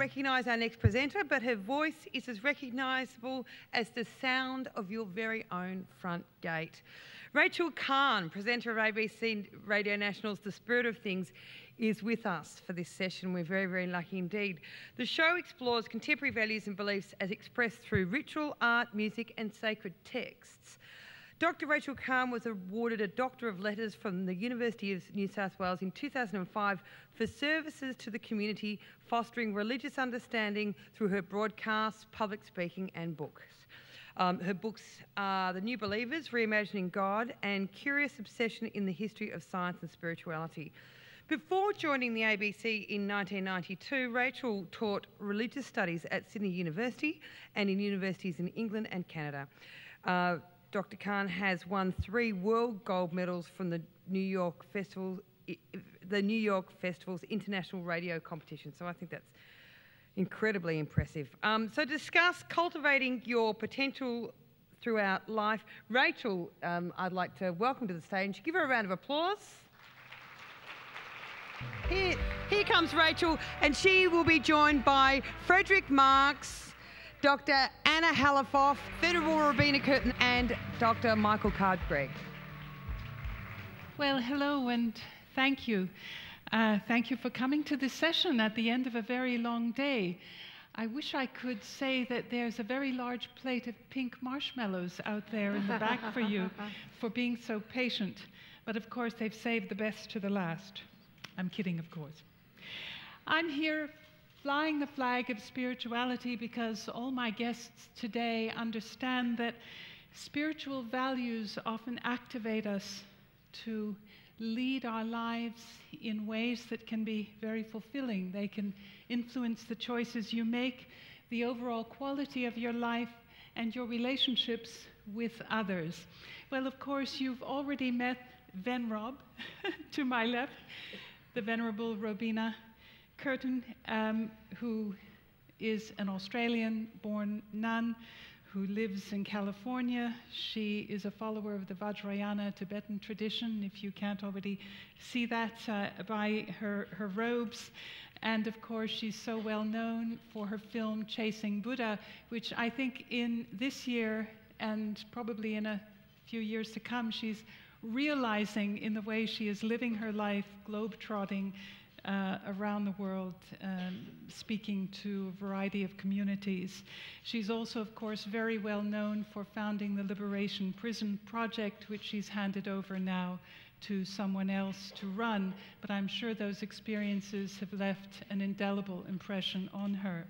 recognise our next presenter, but her voice is as recognisable as the sound of your very own front gate. Rachael Kohn, presenter of ABC Radio National's The Spirit of Things, is with us for this session. We're very, very lucky indeed. The show explores contemporary values and beliefs as expressed through ritual, art, music and sacred texts. Dr. Rachael Kohn was awarded a Doctor of Letters from the University of New South Wales in 2005 for services to the community, fostering religious understanding through her broadcasts, public speaking and books. Her books are The New Believers, Reimagining God, and Curious Obsession in the History of Science and Spirituality. Before joining the ABC in 1992, Rachael taught religious studies at Sydney University and in universities in England and Canada. Dr. Kohn has won 3 world gold medals from the New York Festival's International Radio Competition. So I think that's incredibly impressive. So to discuss cultivating your potential throughout life, Rachael, I'd like to welcome to the stage. Give her a round of applause. Here comes Rachael, and she will be joined by Frederick, Marx, Dr. Anna Halafoff, Venerable Robina Courtin, and Dr. Michael Carr-Gregg. Well, hello and thank you. Thank you for coming to this session at the end of a very long day. I wish I could say that there's a very large plate of pink marshmallows out there in the back for you for being so patient. But of course, they've saved the best to the last. I'm kidding, of course. I'm here flying the flag of spirituality because all my guests today understand that spiritual values often activate us to lead our lives in ways that can be very fulfilling. They can influence the choices you make, the overall quality of your life, and your relationships with others. Well, of course, you've already met Venrob to my left, the Venerable Robina Courtin, who is an Australian-born nun who lives in California. She is a follower of the Vajrayana Tibetan tradition, if you can't already see that by her robes. And of course, she's so well known for her film Chasing Buddha, which I think in this year and probably in a few years to come, she's realizing in the way she is living her life, globe-trotting around the world, speaking to a variety of communities. She's also, of course, very well known for founding the Liberation Prison Project, which she's handed over now to someone else to run, but I'm sure those experiences have left an indelible impression on her.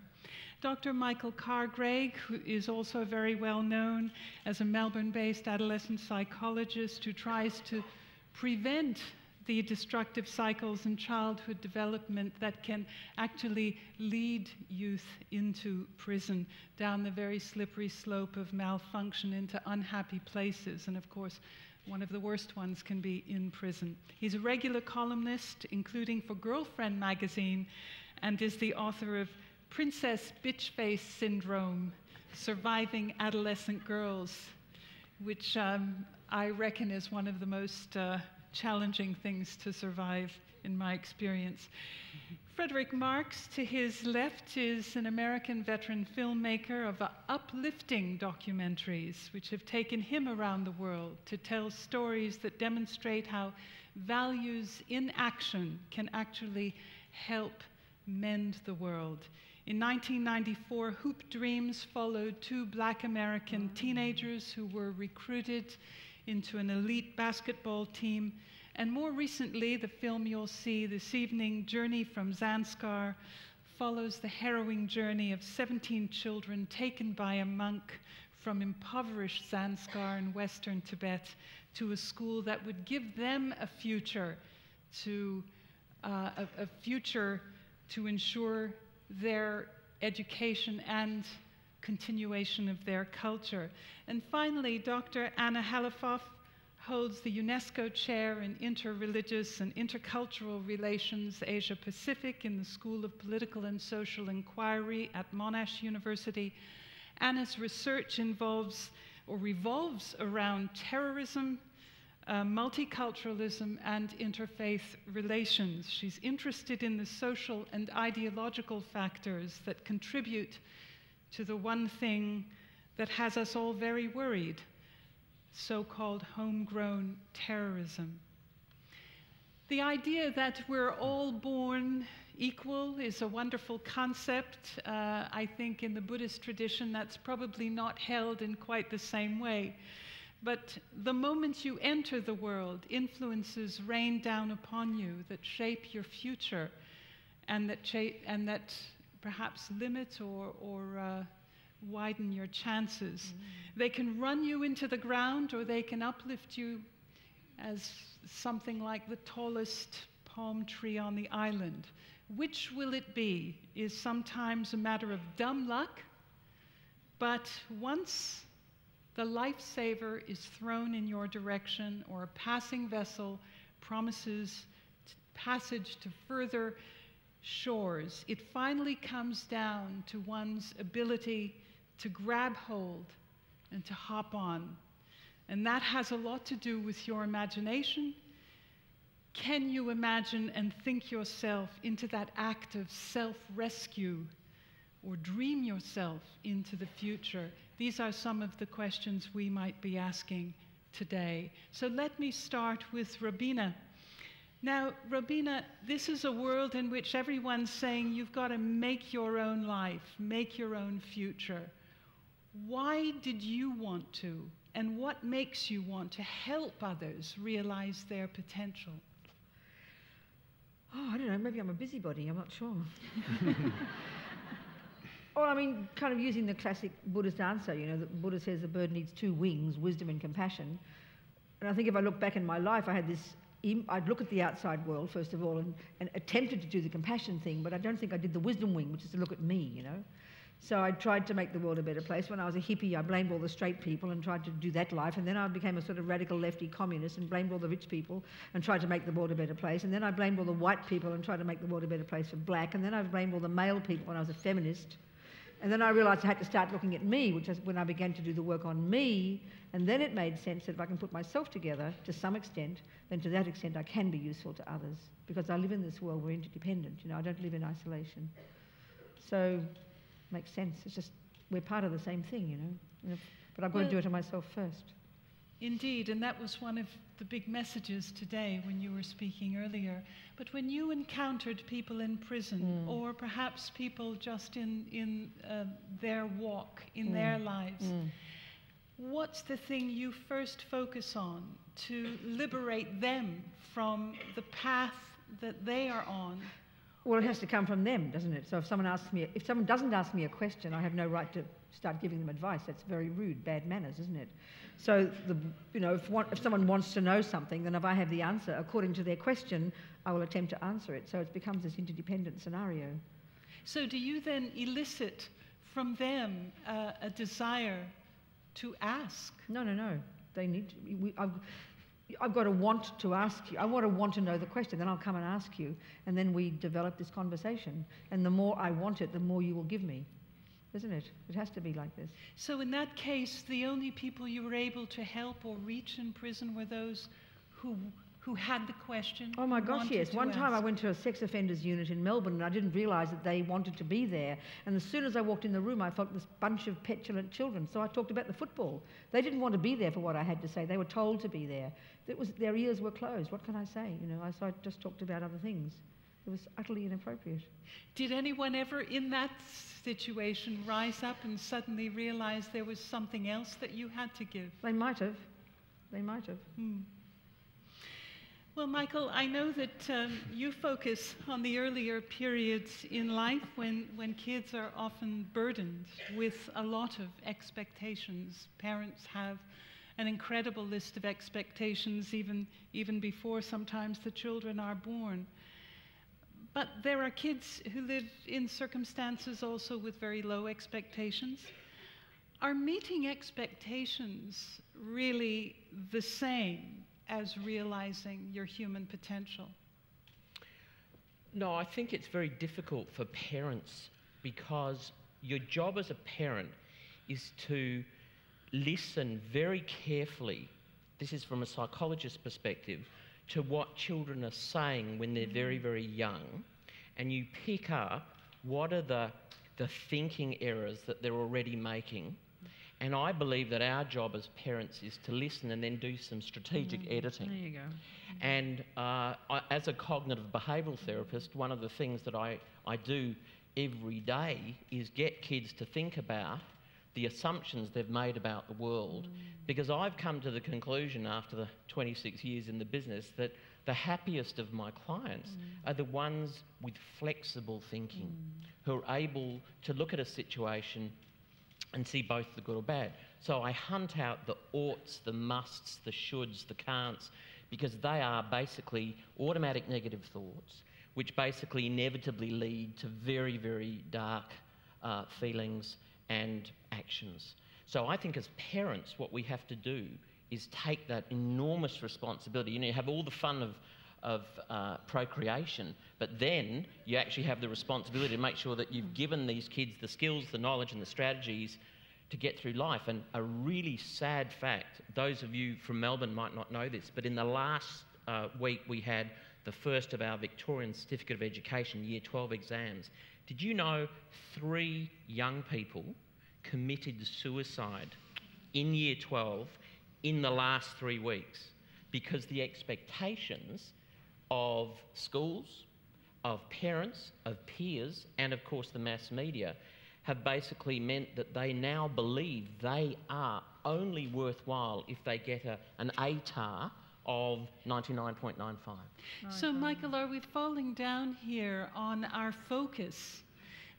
Dr. Michael Carr-Gregg, who is also very well known as a Melbourne-based adolescent psychologist who tries to prevent the destructive cycles in childhood development that can actually lead youth into prison, down the very slippery slope of malfunction into unhappy places. And of course, one of the worst ones can be in prison. He's a regular columnist, including for Girlfriend magazine, and is the author of Princess Bitchface Syndrome, Surviving Adolescent Girls, which I reckon is one of the most challenging things to survive in my experience. Frederick Marx, to his left, is an American veteran filmmaker of uplifting documentaries, which have taken him around the world to tell stories that demonstrate how values in action can actually help mend the world. In 1994, Hoop Dreams followed 2 Black American teenagers who were recruited into an elite basketball team. And more recently, the film you'll see this evening, Journey from Zanskar, follows the harrowing journey of 17 children taken by a monk from impoverished Zanskar in Western Tibet to a school that would give them a future to ensure their education and continuation of their culture. And finally, Dr. Anna Halafoff holds the UNESCO Chair in Interreligious and Intercultural Relations Asia Pacific in the School of Political and Social Inquiry at Monash University. Anna's research revolves around terrorism, multiculturalism and interfaith relations. She's interested in the social and ideological factors that contribute to the one thing that has us all very worried, so-called homegrown terrorism. The idea that we're all born equal is a wonderful concept. I think in the Buddhist tradition that's probably not held in quite the same way. But the moment you enter the world, influences rain down upon you that shape your future and that perhaps limit or widen your chances. They can run you into the ground, or they can uplift you as something like the tallest palm tree on the island. Which will it be is sometimes a matter of dumb luck, but once the lifesaver is thrown in your direction, or a passing vessel promises passage to further shores, it finally comes down to one's ability to grab hold and to hop on. And that has a lot to do with your imagination. Can you imagine and think yourself into that act of self-rescue, or dream yourself into the future? These are some of the questions we might be asking today. So let me start with Robina. Now, Robina, this is a world in which everyone's saying you've got to make your own life, make your own future. Why did you want to, and what makes you want to help others realize their potential? Oh, I don't know, maybe I'm a busybody, I'm not sure. Well, I mean, kind of using the classic Buddhist answer, you know, the Buddha says the bird needs two wings, wisdom and compassion. And I think if I look back in my life, I had this, I'd look at the outside world, first of all, and attempted to do the compassion thing, but I don't think I did the wisdom wing, which is to look at me, you know. So I tried to make the world a better place. When I was a hippie, I blamed all the straight people and tried to do that life. And then I became a sort of radical lefty communist and blamed all the rich people and tried to make the world a better place. And then I blamed all the white people and tried to make the world a better place for black. And then I blamed all the male people when I was a feminist. And then I realized I had to start looking at me, which is when I began to do the work on me. And then it made sense that if I can put myself together to some extent, then to that extent I can be useful to others. Because I live in this world, we're interdependent. You know, I don't live in isolation. So makes sense. It's just we're part of the same thing, you know. But I've got to do it to myself first. Indeed, and that was one of the big messages today when you were speaking earlier. But when you encountered people in prison, or perhaps people just in their walk, in their lives, what's the thing you first focus on to liberate them from the path that they are on? Well, it has to come from them, doesn't it? So if someone doesn't ask me a question, I have no right to start giving them advice. That's very rude, bad manners, isn't it? So, if someone wants to know something, then if I have the answer according to their question, I will attempt to answer it. So it becomes this interdependent scenario. So do you then elicit from them a desire to ask? No. They need to. I've got to want to ask you. I want to know the question, then I'll come and ask you, and then we develop this conversation. And the more I want it, the more you will give me. Isn't it? It has to be like this. So in that case, the only people you were able to help or reach in prison were those who had the question? Oh my gosh, yes. One time I went to a sex offenders unit in Melbourne and I didn't realise that they wanted to be there. And as soon as I walked in the room, I felt this bunch of petulant children. So I talked about the football. They didn't want to be there for what I had to say. They were told to be there. Their ears were closed. What can I say? You know, so I just talked about other things. It was utterly inappropriate. Did anyone ever in that situation rise up and suddenly realize there was something else that you had to give? They might have. They might have. Well, Michael, I know that you focus on the earlier periods in life when kids are often burdened with a lot of expectations. Parents have an incredible list of expectations even before sometimes the children are born. But there are kids who live in circumstances also with very low expectations. Are meeting expectations really the same as realizing your human potential? No, I think it's very difficult for parents because your job as a parent is to listen very carefully this is from a psychologist's perspective, to what children are saying when they're very, very young, and you pick up what are the thinking errors that they're already making. And I believe that our job as parents is to listen and then do some strategic editing. There you go. And as a cognitive behavioural therapist, one of the things that I do every day is get kids to think about the assumptions they've made about the world. Because I've come to the conclusion after the 26 years in the business that the happiest of my clients are the ones with flexible thinking, who are able to look at a situation and see both the good or bad. So I hunt out the oughts, the musts, the shoulds, the can'ts, because they are basically automatic negative thoughts, which basically inevitably lead to very, very dark feelings and actions. So I think as parents, what we have to do is take that enormous responsibility. You know, you have all the fun of procreation, but then you actually have the responsibility to make sure that you've given these kids the skills, the knowledge and the strategies to get through life. And a really sad fact, those of you from Melbourne might not know this, but in the last week we had the first of our Victorian Certificate of Education Year 12 exams. Did you know 3 young people committed suicide in Year 12 in the last 3 weeks? Because the expectations of schools, of parents, of peers, and of course the mass media have basically meant that they now believe they are only worthwhile if they get an ATAR of 99.95. So, Michael, are we falling down here on our focus,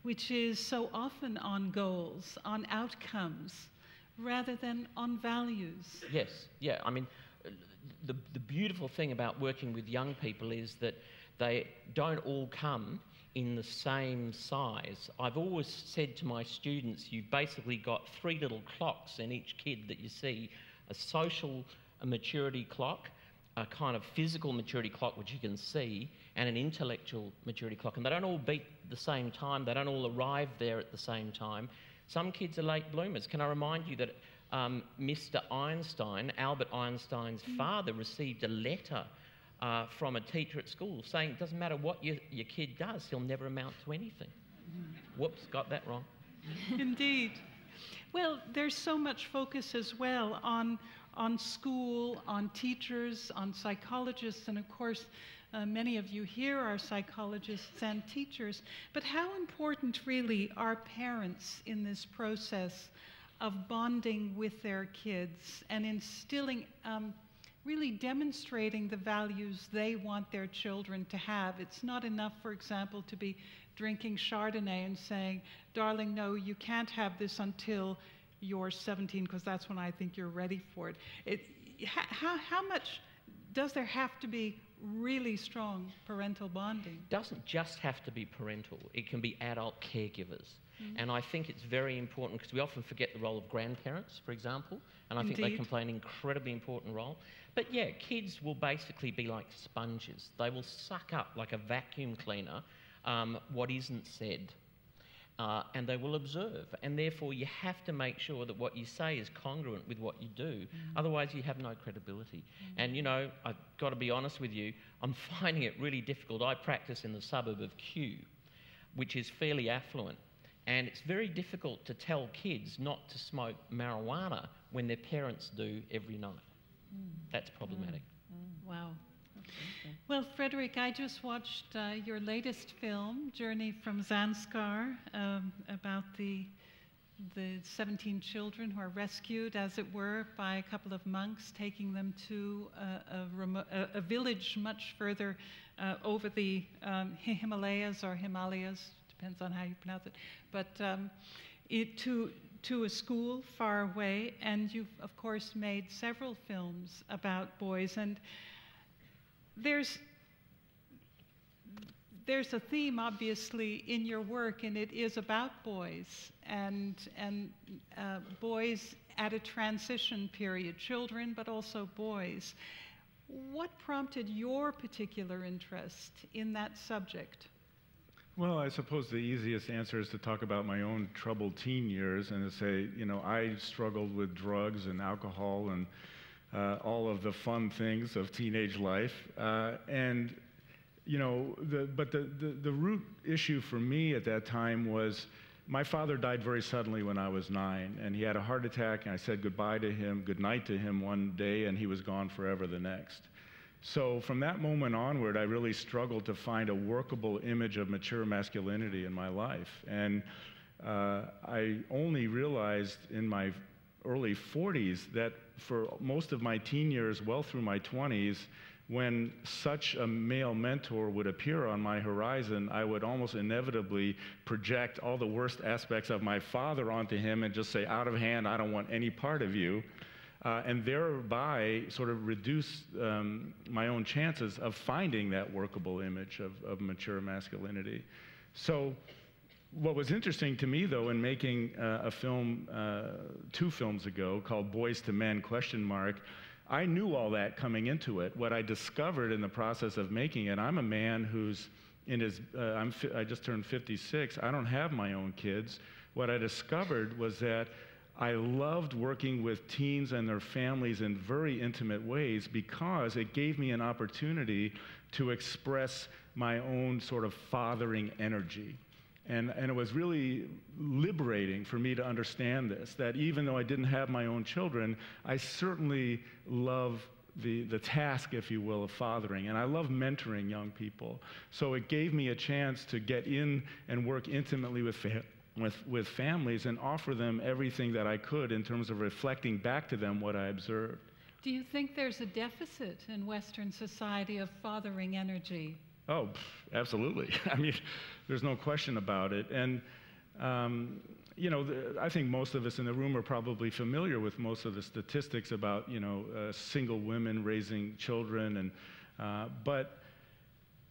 which is so often on goals, on outcomes, rather than on values? Yes, yeah. I mean, the beautiful thing about working with young people is that they don't all come in the same size. I've always said to my students, you've basically got 3 little clocks in each kid that you see: a social maturity clock, a kind of physical maturity clock, which you can see, and an intellectual maturity clock. And they don't all beat the same time. They don't all arrive there at the same time. Some kids are late bloomers. Can I remind you that Mr. Einstein, Albert Einstein's father, received a letter from a teacher at school saying it doesn't matter what your kid does, he'll never amount to anything. Whoops, got that wrong. Indeed. Well, there's so much focus as well on school, on teachers, on psychologists, and of course, many of you here are psychologists and teachers. But how important really are parents in this process of bonding with their kids and instilling, really demonstrating the values they want their children to have? It's not enough, for example, to be drinking Chardonnay and saying, darling, no, you can't have this until you're 17, because that's when I think you're ready for it. How much does there have to be really strong parental bonding? It doesn't just have to be parental. It can be adult caregivers. And I think it's very important, because we often forget the role of grandparents, for example, and I think they can play an incredibly important role. But yeah, kids will basically be like sponges. They will suck up like a vacuum cleaner what isn't said, and they will observe. And therefore, you have to make sure that what you say is congruent with what you do. Otherwise, you have no credibility. And, you know, I've got to be honest with you, I'm finding it really difficult. I practice in the suburb of Kew, which is fairly affluent. And it's very difficult to tell kids not to smoke marijuana when their parents do every night. That's problematic. Wow. Well, Frederick, I just watched your latest film, Journey from Zanskar, about the 17 children who are rescued, as it were, by a couple of monks, taking them to a village much further over the Himalayas, depends on how you pronounce it, but to a school far away. And you've, of course, made several films about boys. And there's a theme, obviously, in your work, and it is about boys and boys at a transition period, children, but also boys. What prompted your particular interest in that subject? Well, I suppose the easiest answer is to talk about my own troubled teen years and to say, you know, I struggled with drugs and alcohol and all of the fun things of teenage life. And you know, the root issue for me at that time was my father died very suddenly when I was 9, and he had a heart attack, and I said goodbye to him, goodnight to him one day, and he was gone forever the next. So from that moment onward, I really struggled to find a workable image of mature masculinity in my life. And I only realized in my early 40s that for most of my teen years, well through my 20s, when such a male mentor would appear on my horizon, I would almost inevitably project all the worst aspects of my father onto him and just say, out of hand, I don't want any part of you, and thereby sort of reduce my own chances of finding that workable image of mature masculinity. So what was interesting to me, though, in making a film 2 films ago called Boys to Men, ? I knew all that coming into it. What I discovered in the process of making it, I'm a man who's in his, I just turned 56. I don't have my own kids. What I discovered was that I loved working with teens and their families in very intimate ways because it gave me an opportunity to express my own sort of fathering energy. And it was really liberating for me to understand this, that even though I didn't have my own children, I certainly love the task, if you will, of fathering. And I love mentoring young people. So it gave me a chance to get in and work intimately with families and offer them everything that I could in terms of reflecting back to them what I observed. Do you think there's a deficit in Western society of fathering energy? Oh, absolutely. I mean, there's no question about it. And, you know, I think most of us in the room are probably familiar with most of the statistics about, you know, single women raising children. And, but,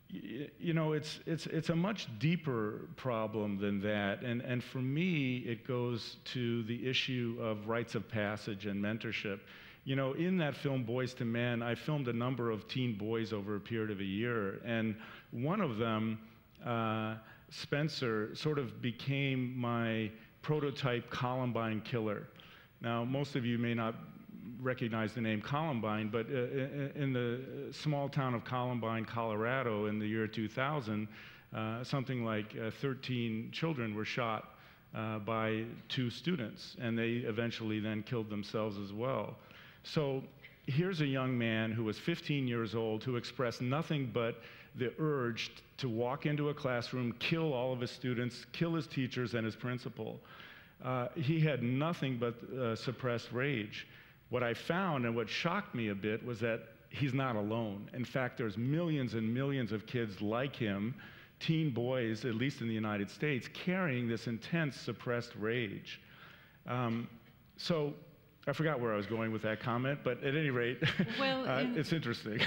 you know, it's a much deeper problem than that. And for me, it goes to the issue of rites of passage and mentorship. You know, in that film, Boys to Men, I filmed a number of teen boys over a period of a year, and one of them, Spencer, sort of became my prototype Columbine killer. Now, most of you may not recognize the name Columbine, but in the small town of Columbine, Colorado, in the year 2000, something like 13 children were shot by 2 students, and they eventually then killed themselves as well. So here's a young man who was 15 years old who expressed nothing but the urge to walk into a classroom, kill all of his students, kill his teachers and his principal. He had nothing but suppressed rage. What I found and what shocked me a bit was that he's not alone. In fact, there's millions and millions of kids like him, teen boys, at least in the United States, carrying this intense suppressed rage. So I forgot where I was going with that comment, but at any rate, well, it's interesting.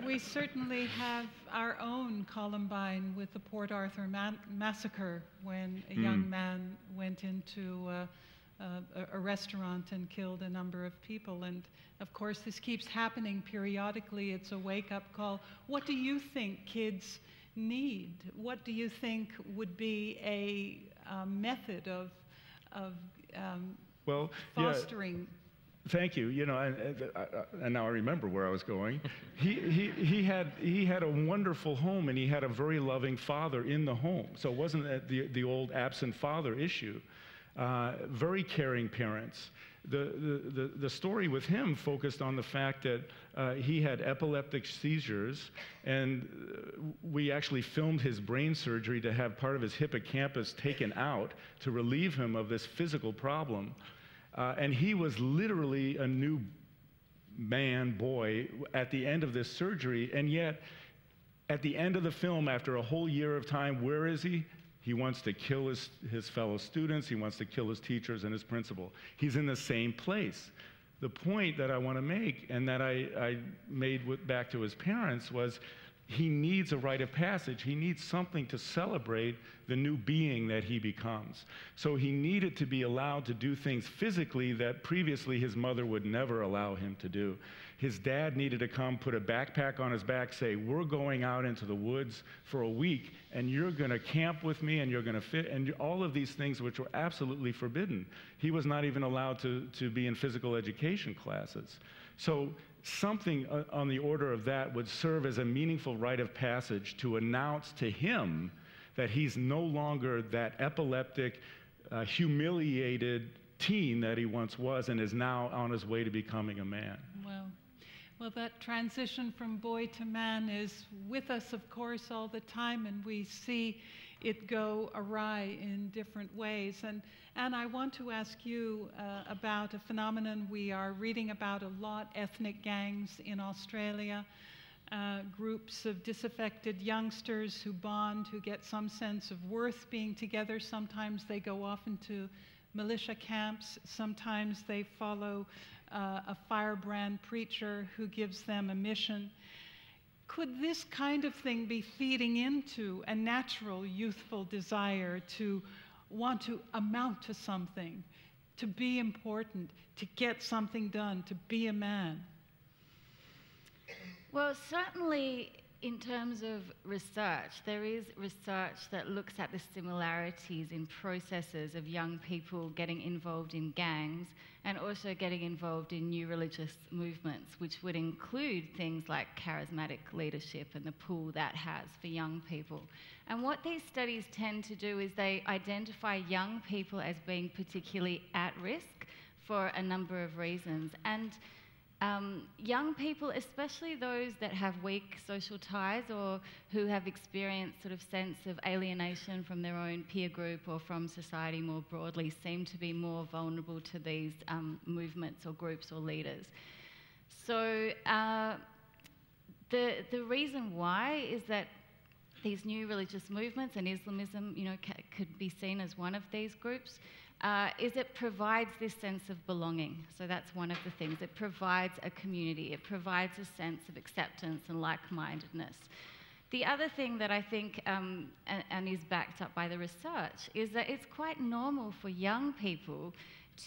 We certainly have our own Columbine with the Port Arthur massacre, when a young man went into a restaurant and killed a number of people. And of course, this keeps happening periodically. It's a wake-up call. What do you think kids need? What do you think would be a method of well, fostering? Yeah, thank you. You know, and now I remember where I was going. He had a wonderful home, and he had a very loving father in the home. So it wasn't the old absent father issue. Very caring parents. The story with him focused on the fact that he had epileptic seizures, and we actually filmed his brain surgery to have part of his hippocampus taken out to relieve him of this physical problem. And he was literally a new boy at the end of this surgery, and yet at the end of the film, after a whole year of time, where is he? He wants to kill his fellow students. He wants to kill his teachers and his principal. He's in the same place. The point that I want to make, and that I made back to his parents, was he needs a rite of passage. He needs something to celebrate the new being that he becomes. So he needed to be allowed to do things physically that previously his mother would never allow him to do. His dad needed to come, put a backpack on his back, say, we're going out into the woods for a week, and you're going to camp with me, and you're going to fit, and all of these things which were absolutely forbidden. He was not even allowed to be in physical education classes. So something on the order of that would serve as a meaningful rite of passage to announce to him that he's no longer that epileptic, humiliated teen that he once was, and is now on his way to becoming a man. Well, that transition from boy to man is with us, of course, all the time, and we see it go awry in different ways. And I want to ask you about a phenomenon we are reading about a lot, ethnic gangs in Australia, groups of disaffected youngsters who bond, who get some sense of worth being together. Sometimes they go off into militia camps. Sometimes they follow a firebrand preacher who gives them a mission. Could this kind of thing be feeding into a natural youthful desire to want to amount to something, to be important, to get something done, to be a man? Well, certainly in terms of research, there is research that looks at the similarities in processes of young people getting involved in gangs and also getting involved in new religious movements, which would include things like charismatic leadership and the pull that has for young people. And what these studies tend to do is they identify young people as being particularly at risk for a number of reasons. And young people, especially those that have weak social ties or who have experienced sort of sense of alienation from their own peer group or from society more broadly, seem to be more vulnerable to these movements or groups or leaders. So the reason why is that these new religious movements, and Islamism, you know, could be seen as one of these groups, is it provides this sense of belonging. So that's one of the things. It provides a community. It provides a sense of acceptance and like-mindedness. The other thing that I think, and is backed up by the research, is that it's quite normal for young people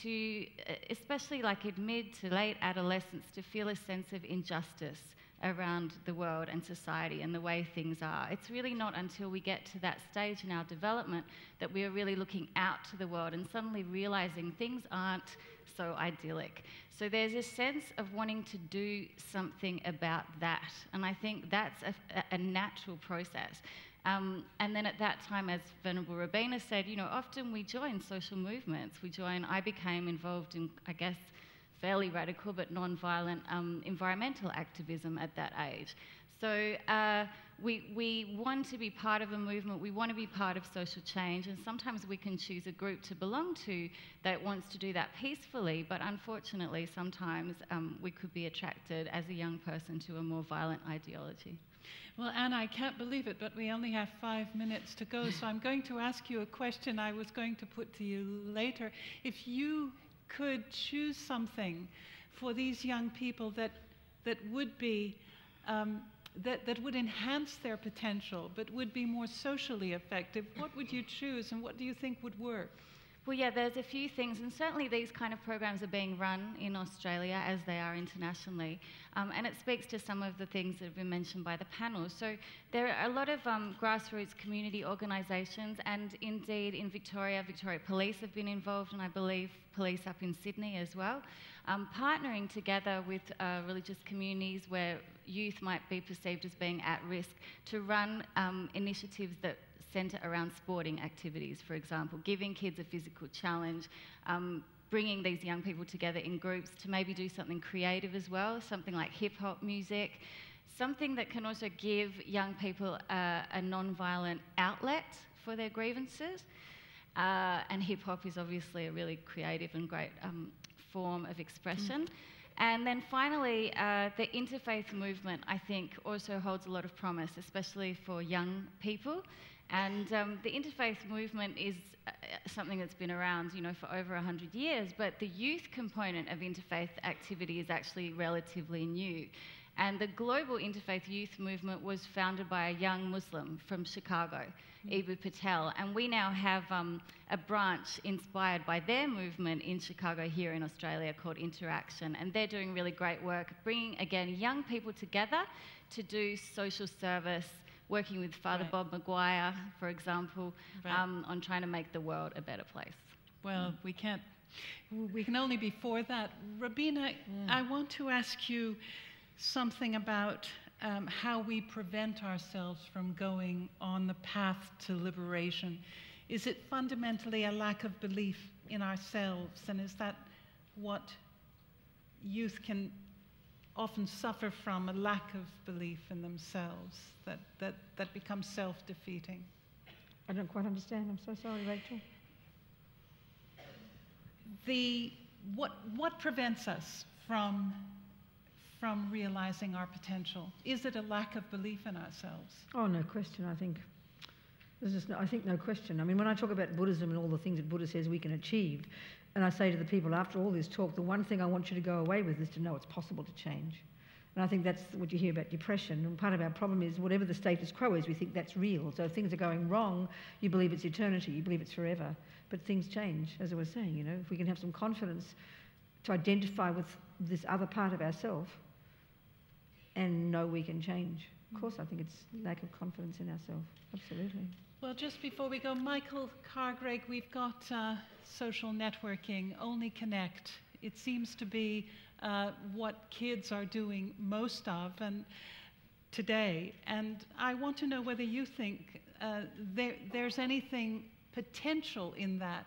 to, especially like in mid to late adolescence, to feel a sense of injustice around the world and society and the way things are. It's really not until we get to that stage in our development that we are really looking out to the world and suddenly realizing things aren't so idyllic. So there's a sense of wanting to do something about that, and I think that's a natural process. And then at that time, as Venerable Robina said, you know, often we join social movements. I became involved in, I guess, fairly radical but non-violent environmental activism at that age. So we want to be part of a movement, we want to be part of social change, and sometimes we can choose a group to belong to that wants to do that peacefully, but unfortunately sometimes we could be attracted as a young person to a more violent ideology. Well, Anna, I can't believe it, but we only have 5 minutes to go, so I'm going to ask you a question I was going to put to you later. If you could choose something for these young people that would be that would enhance their potential but would be more socially effective, what would you choose and what do you think would work? Well, yeah, there's a few things, and certainly these kind of programs are being run in Australia as they are internationally, and it speaks to some of the things that have been mentioned by the panel. So there are a lot of grassroots community organisations, and indeed in Victoria Police have been involved, and I believe police up in Sydney as well, partnering together with religious communities where youth might be perceived as being at risk to run initiatives that centre around sporting activities, for example, giving kids a physical challenge, bringing these young people together in groups to maybe do something creative as well, something like hip-hop music, something that can also give young people a non-violent outlet for their grievances. And hip-hop is obviously a really creative and great form of expression. And then finally, the interfaith movement, I think, also holds a lot of promise, especially for young people. And the interfaith movement is something that's been around, you know, for over 100 years, but the youth component of interfaith activity is actually relatively new. And the global interfaith youth movement was founded by a young Muslim from Chicago, Ibu Patel. And we now have a branch inspired by their movement in Chicago here in Australia called Interaction. And they're doing really great work, bringing, again, young people together to do social service, working with Father Bob Maguire, for example, on trying to make the world a better place. Well, we can only be for that. Robina, I want to ask you something about how we prevent ourselves from going on the path to liberation. Is it fundamentally a lack of belief in ourselves? And is that what youth can often suffer from, a lack of belief in themselves that becomes self-defeating? I don't quite understand. I'm so sorry, Rachel. What prevents us from realizing our potential? Is it a lack of belief in ourselves? Oh, no question. I think no question. I mean, when I talk about Buddhism and all the things that Buddha says we can achieve, and I say to the people after all this talk, the one thing I want you to go away with is to know it's possible to change. And I think that's what you hear about depression. And part of our problem is whatever the status quo is, we think that's real. So if things are going wrong, you believe it's eternity, you believe it's forever. But things change, as I was saying, you know. If we can have some confidence to identify with this other part of ourselves and know we can change. Of course, I think it's lack of confidence in ourselves. Absolutely. Well, just before we go, Michael Carr-Gregg, we've got social networking, Only Connect. It seems to be what kids are doing most of today. And I want to know whether you think there's anything potential in that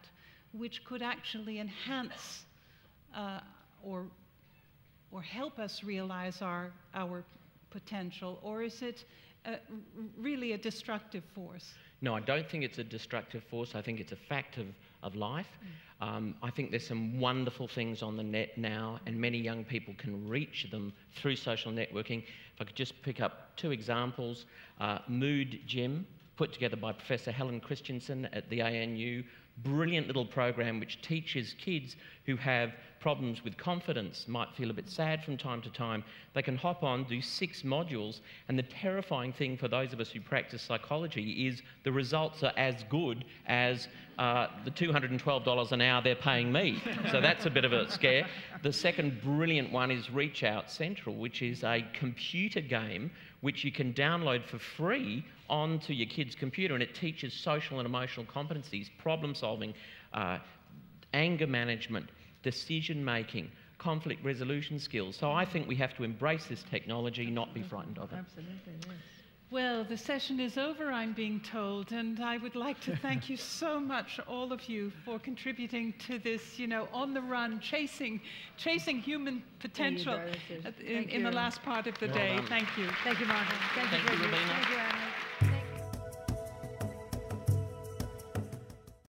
which could actually enhance or help us realize our potential, or is it really a destructive force? No, I don't think it's a destructive force. I think it's a fact of life. I think there's some wonderful things on the net now, and many young people can reach them through social networking. If I could just pick up two examples. Mood Gym, put together by Professor Helen Christensen at the ANU. Brilliant little program which teaches kids who have problems with confidence, might feel a bit sad from time to time. They can hop on, do 6 modules, and the terrifying thing for those of us who practice psychology is the results are as good as the $212 an hour they're paying me. So that's a bit of a scare. The second brilliant one is Reach Out Central, which is a computer game which you can download for free onto your kid's computer, and it teaches social and emotional competencies, problem solving, anger management, decision making, conflict resolution skills. So I think we have to embrace this technology, not be frightened of it. Absolutely, yes. Well, the session is over, I'm being told, and I would like to thank you so much, all of you, for contributing to this, you know, on the run, chasing human potential in the last part of the day. Done. Thank you. Thank you, Martin. Thank you, Robina. Thank you, Anna.